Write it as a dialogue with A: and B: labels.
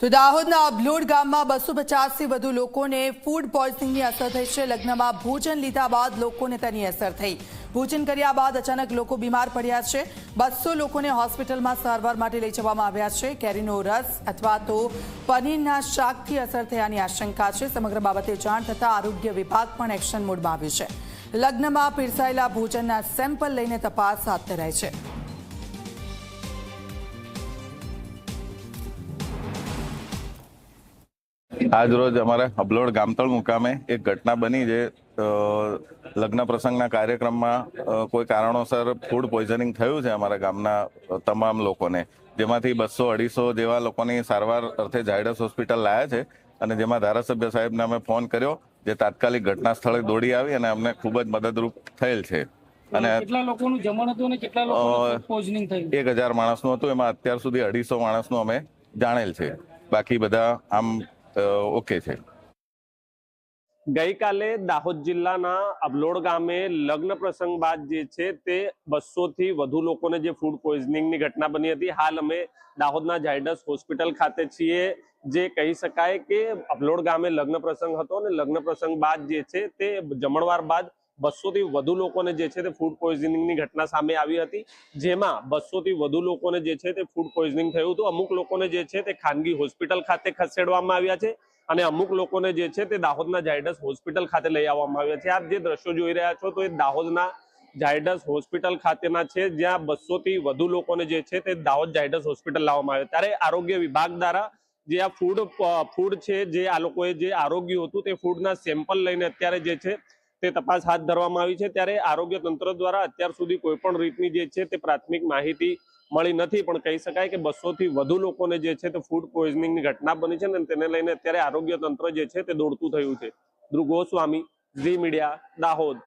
A: તો દાહોદના અબલોડ ગામમાં 250 થી વધુ લોકોને ફૂડ પોઈઝનિંગની અસર થઈ છે। લગ્નમાં ભોજન લીધા બાદ લોકોને તેની અસર થઈ। ભોજન કર્યા બાદ અચાનક લોકો બીમાર પડ્યા છે। 200 લોકોને હોસ્પિટલમાં સારવાર માટે લઈ જવામાં આવ્યા છે। કેરીનો રસ અથવા તો પનીરના શાકથી અસર થયાની આશંકા છે। સમગ્ર બાબતે જાણ થતાં આરોગ્ય વિભાગ પણ એક્શન મોડમાં આવ્યું છે। લગ્નમાં પીરસાયેલા ભોજનના સેમ્પલ લઈને તપાસ હાથ ધરાઈ છે।
B: आज रोज हमारे अबलोड गामतल मुकामे एक घटना बनी जे लग्न प्रसंगना कार्यक्रम में कोई कारणोसर फूड पॉइजनिंग थयुं छे। अमारा गामना तमाम लोकोने जेमांथी 200-250 जेवा लोकोनी सारवार अर्थे झायडस होस्पिटल लाया छे अने जेमां धारासभ्य साहेबने अमे फोन कर्यो जे तात्कालिक घटना स्थळे दौड़ी आवी अने अમને खूब ज मददरूप थयेल छे। અને
C: કેટલા લોકોનું જમણ હતું અને કેટલા લોકોનું પોઈઝનિંગ થયું?
B: 1000 માણસનું હતું, એમાં અત્યાર સુધી 250 માણસનું અમે જાણેલ છે। બાકી બધા આમ ઓકે છે।
D: ગઈકાલે દાહોદ જિલ્લાના અબલોડ ગામે લગ્ન પ્રસંગ બાદ જે છે તે 200 થી વધુ લોકોને જે ફૂડ પોઈઝનિંગની ઘટના બની હતી। હાલ અમે દાહોદના ઝાયડસ હોસ્પિટલ ખાતે છીએ। જે કહી શકાય કે અબલોડ ગામે લગ્ન પ્રસંગ હતો અને લગ્ન પ્રસંગ બાદ જે છે તે જમણવાર બાદ 200 થી વધુ લોકોને જે છે તે ફૂડ પોઈઝનિંગની ઘટના સામે આવી હતી। જેમાં 200 થી વધુ લોકોને જે છે તે ફૂડ પોઈઝનિંગ થયું હતું। અમુક લોકોને જે છે તે ખાનગી હોસ્પિટલ ખાતે ખસેડવામાં આવ્યા છે અને અમુક લોકોને જે છે તે દાહોદના ઝાયડસ હોસ્પિટલ ખાતે લઈ આવવામાં આવ્યા છે। આપ જે દ્રશ્યો જોઈ રહ્યા છો તો એ દાહોદના ઝાયડસ હોસ્પિટલ ખાતેના છે, જ્યાં 200 થી વધુ લોકોને જે છે તે દાહોદ ઝાયડસ હોસ્પિટલ લાવવામાં આવ્યા। ત્યારે આરોગ્ય વિભાગ દ્વારા જે આ ફૂડ છે, જે આ લોકોએ જે આરોગ્ય હતું તે ફૂડના સેમ્પલ લઈને અત્યારે જે છે તે તપાસ હાથ ધરવામાં આવી છે। ત્યારે આરોગ્ય તંત્ર દ્વારા અત્યાર સુધી કોઈ પણ રીતની જે છે તે પ્રાથમિક માહિતી મળી નથી, પણ કહી શકાય કે 200 થી વધુ લોકોને જે છે તે ફૂડ પોઈઝનિંગની ઘટના બની છે અને તેને લઈને અત્યારે આરોગ્ય તંત્ર જે છે તે દોડતું થયું છે। ધ્રુવ ગોસ્વામી, ઝી મીડિયા, દાહોદ।